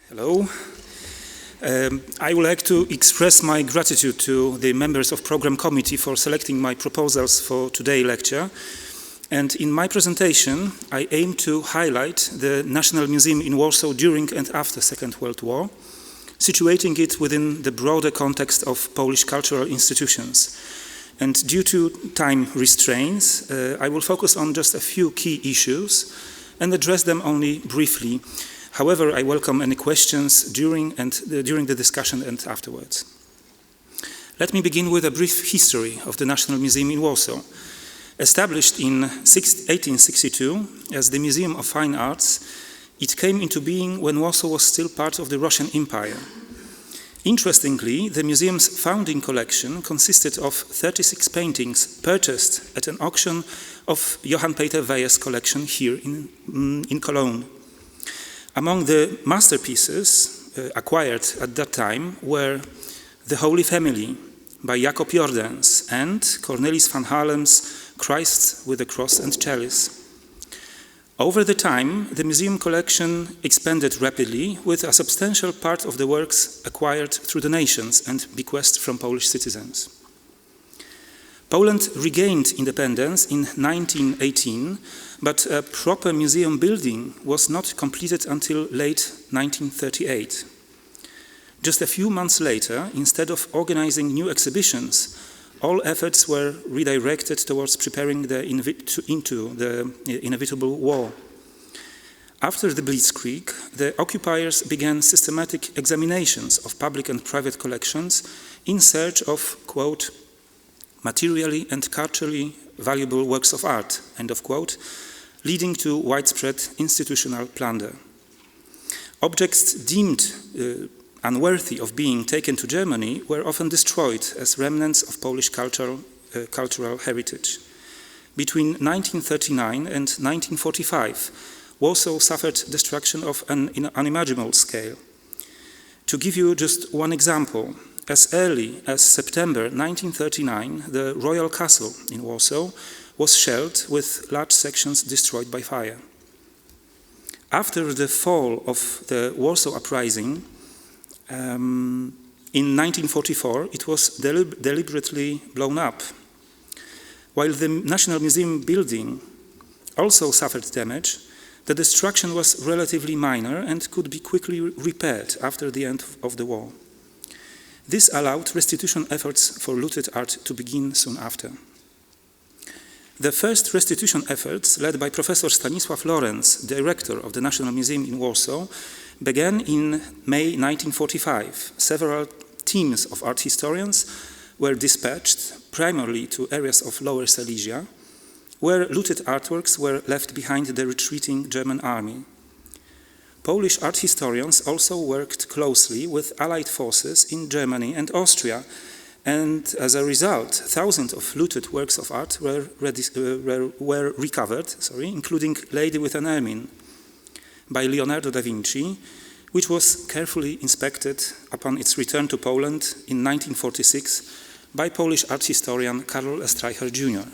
Hello. I would like to express my gratitude to the members of Program Committee for selecting my proposals for today's lecture. And in my presentation, I aim to highlight the National Museum in Warsaw during and after Second World War, situating it within the broader context of Polish cultural institutions. And due to time restraints, I will focus on just a few key issues and address them only briefly. However, I welcome any questions during the discussion and afterwards. Let me begin with a brief history of the National Museum in Warsaw. Established in 1862 as the Museum of Fine Arts, it came into being when Warsaw was still part of the Russian Empire. Interestingly, the museum's founding collection consisted of 36 paintings purchased at an auction of Johann Peter Weyer's collection here in Cologne. Among the masterpieces acquired at that time were The Holy Family by Jacob Jordens and Cornelis van Haarlem's Christ with the Cross and Chalice. Over the time, the museum collection expanded rapidly, with a substantial part of the works acquired through donations and bequests from Polish citizens. Poland regained independence in 1918, but a proper museum building was not completed until late 1938. Just a few months later, instead of organizing new exhibitions, all efforts were redirected towards preparing into the inevitable war. After the Blitzkrieg, the occupiers began systematic examinations of public and private collections in search of, quote, materially and culturally valuable works of art, end of quote, leading to widespread institutional plunder. Objects deemed unworthy of being taken to Germany were often destroyed as remnants of Polish cultural heritage. Between 1939 and 1945, Warsaw suffered destruction of an unimaginable scale. To give you just one example, as early as September 1939, the Royal Castle in Warsaw was shelled with large sections destroyed by fire. After the fall of the Warsaw Uprising, in 1944, it was deliberately blown up. While the National Museum building also suffered damage, the destruction was relatively minor and could be quickly repaired after the end of the war. This allowed restitution efforts for looted art to begin soon after. The first restitution efforts, led by Professor Stanisław Lorenz, director of the National Museum in Warsaw, began in May 1945. Several teams of art historians were dispatched, primarily to areas of Lower Silesia, where looted artworks were left behind the retreating German army. Polish art historians also worked closely with Allied forces in Germany and Austria, and as a result, thousands of looted works of art were recovered, including Lady with an Ermine by Leonardo da Vinci, which was carefully inspected upon its return to Poland in 1946 by Polish art historian Karol Streicher Jr.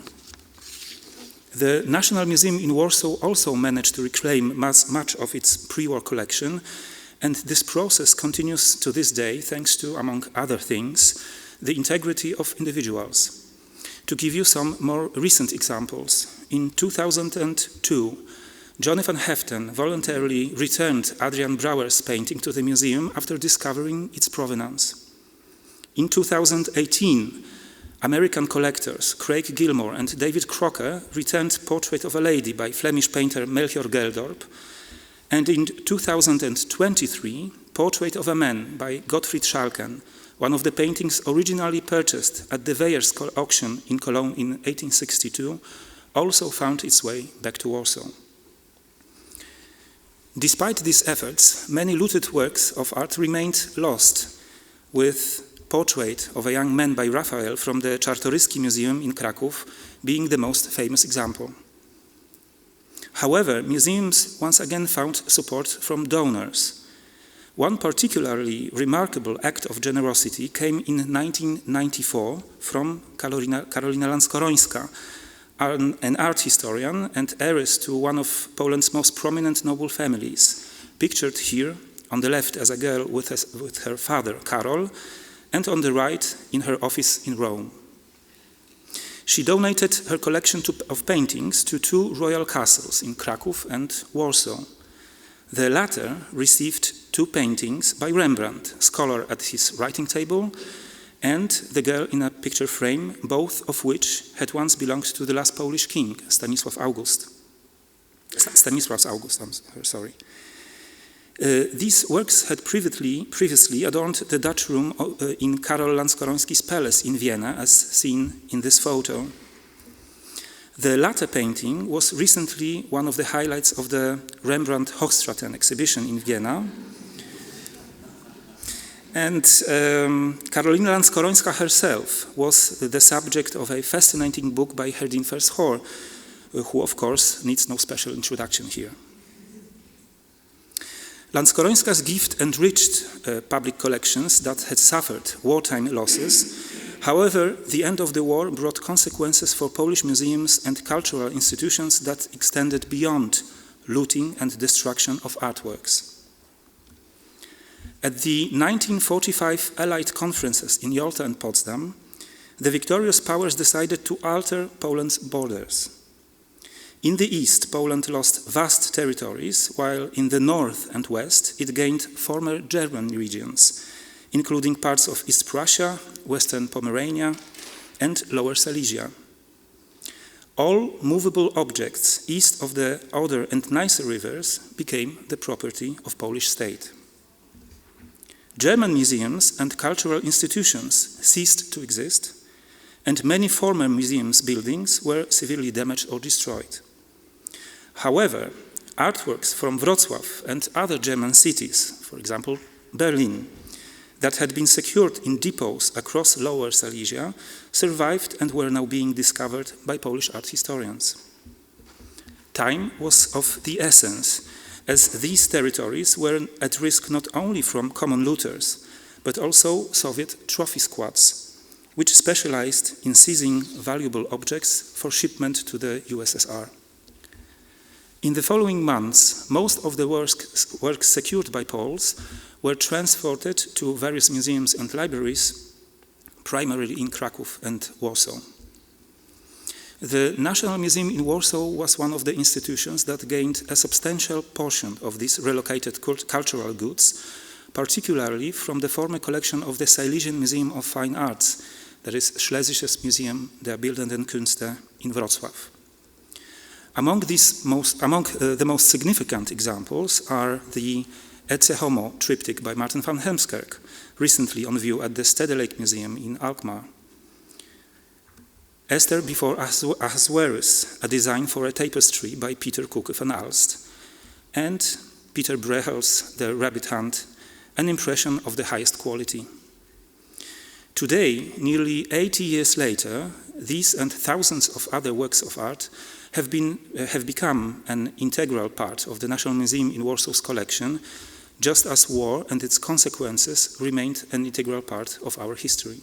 The National Museum in Warsaw also managed to reclaim much of its pre-war collection, and this process continues to this day thanks to, among other things, the integrity of individuals. To give you some more recent examples, in 2002, Johnny van Heften voluntarily returned Adrian Brouwer's painting to the museum after discovering its provenance. In 2018, American collectors Craig Gilmore and David Crocker returned Portrait of a Lady by Flemish painter Melchior Geldorp, and in 2023, Portrait of a Man by Gottfried Schalken, one of the paintings originally purchased at the Weyer's auction in Cologne in 1862, also found its way back to Warsaw. Despite these efforts, many looted works of art remained lost, with Portrait of a Young Man by Raphael from the Czartoryski Museum in Kraków being the most famous example. However, museums once again found support from donors. One particularly remarkable act of generosity came in 1994 from Karolina Lanskorońska, an art historian and heiress to one of Poland's most prominent noble families, pictured here on the left as a girl with her father, Karol, and on the right in her office in Rome. She donated her collection of paintings to two royal castles in Kraków and Warsaw. The latter received two paintings by Rembrandt, scholar at his writing table, and the girl in a picture frame, both of which had once belonged to the last Polish king, Stanisław August. These works had previously adorned the Dutch room in Karol Lanskoroński's palace in Vienna, as seen in this photo. The latter painting was recently one of the highlights of the Rembrandt Hochstraten exhibition in Vienna. And Karolina Lanskorońska herself was the subject of a fascinating book by Herdin Verschoor, who of course needs no special introduction here. Lanskorońska's gift enriched public collections that had suffered wartime losses. However, the end of the war brought consequences for Polish museums and cultural institutions that extended beyond looting and destruction of artworks. At the 1945 Allied conferences in Yalta and Potsdam, the victorious powers decided to alter Poland's borders. In the east, Poland lost vast territories, while in the north and west it gained former German regions, including parts of East Prussia, Western Pomerania, and Lower Silesia. All movable objects east of the Oder and Neisse rivers became the property of Polish state. German museums and cultural institutions ceased to exist, and many former museums' buildings were severely damaged or destroyed. However, artworks from Wrocław and other German cities, for example Berlin, that had been secured in depots across Lower Silesia, survived and were now being discovered by Polish art historians. Time was of the essence, as these territories were at risk not only from common looters, but also Soviet trophy squads, which specialized in seizing valuable objects for shipment to the USSR. In the following months, most of the works secured by Poles were transported to various museums and libraries, primarily in Kraków and Warsaw. The National Museum in Warsaw was one of the institutions that gained a substantial portion of these relocated cultural goods, particularly from the former collection of the Silesian Museum of Fine Arts, that is Schlesisches Museum der Bildenden Künste in Wrocław. Among the most significant examples are the Ecce Homo triptych by Martin van Heemskerk, recently on view at the Stedelijk Museum in Alkmaar. Esther before Ahasuerus, a design for a tapestry by Pieter Kuke van Aalst, and Peter Brehel's The Rabbit Hunt, an impression of the highest quality. Today, nearly 80 years later, these and thousands of other works of art have become an integral part of the National Museum in Warsaw's collection, just as war and its consequences remained an integral part of our history.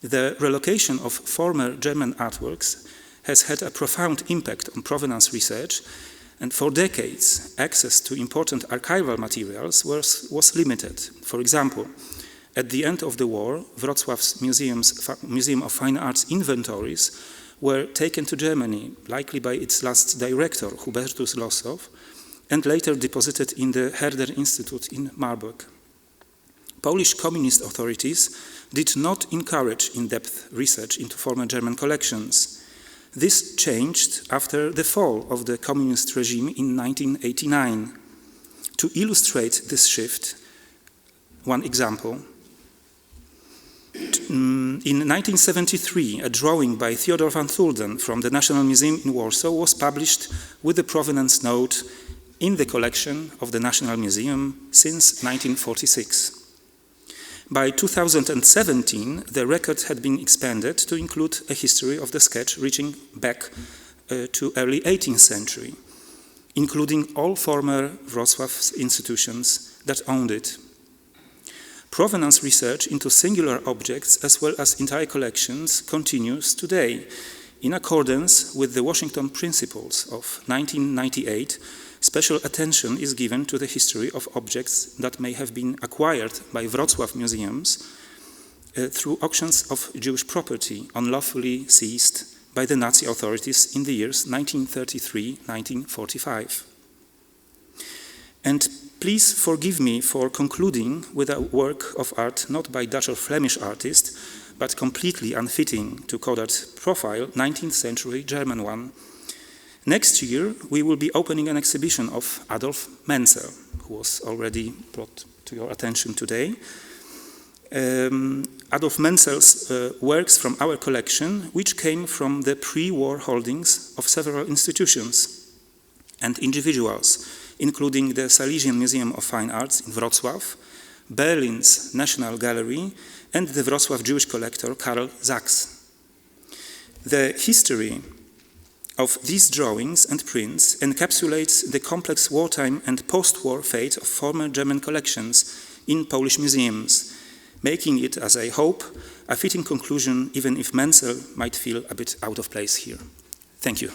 The relocation of former German artworks has had a profound impact on provenance research, and for decades, access to important archival materials was limited. For example, at the end of the war, Wrocław's Museum of Fine Arts inventories were taken to Germany, likely by its last director, Hubertus Lossow, and later deposited in the Herder Institute in Marburg. Polish communist authorities did not encourage in-depth research into former German collections. This changed after the fall of the communist regime in 1989. To illustrate this shift, one example. In 1973, a drawing by Theodor van Thulden from the National Museum in Warsaw was published with the provenance note in the collection of the National Museum since 1946. By 2017, the record had been expanded to include a history of the sketch reaching back to early 18th century, including all former Wrocław institutions that owned it. Provenance research into singular objects as well as entire collections continues today, in accordance with the Washington Principles of 1998, special attention is given to the history of objects that may have been acquired by Wrocław museums through auctions of Jewish property unlawfully seized by the Nazi authorities in the years 1933-1945. And please forgive me for concluding with a work of art not by Dutch or Flemish artist, but completely unfitting to CODART profile, 19th century German one. Next year, we will be opening an exhibition of Adolf Menzel, who was already brought to your attention today. Adolf Menzel's works from our collection, which came from the pre-war holdings of several institutions and individuals, including the Silesian Museum of Fine Arts in Wrocław, Berlin's National Gallery, and the Wrocław Jewish collector Karl Sachs. The history of these drawings and prints encapsulates the complex wartime and post-war fate of former German collections in Polish museums, making it, as I hope, a fitting conclusion even if Menzel might feel a bit out of place here. Thank you.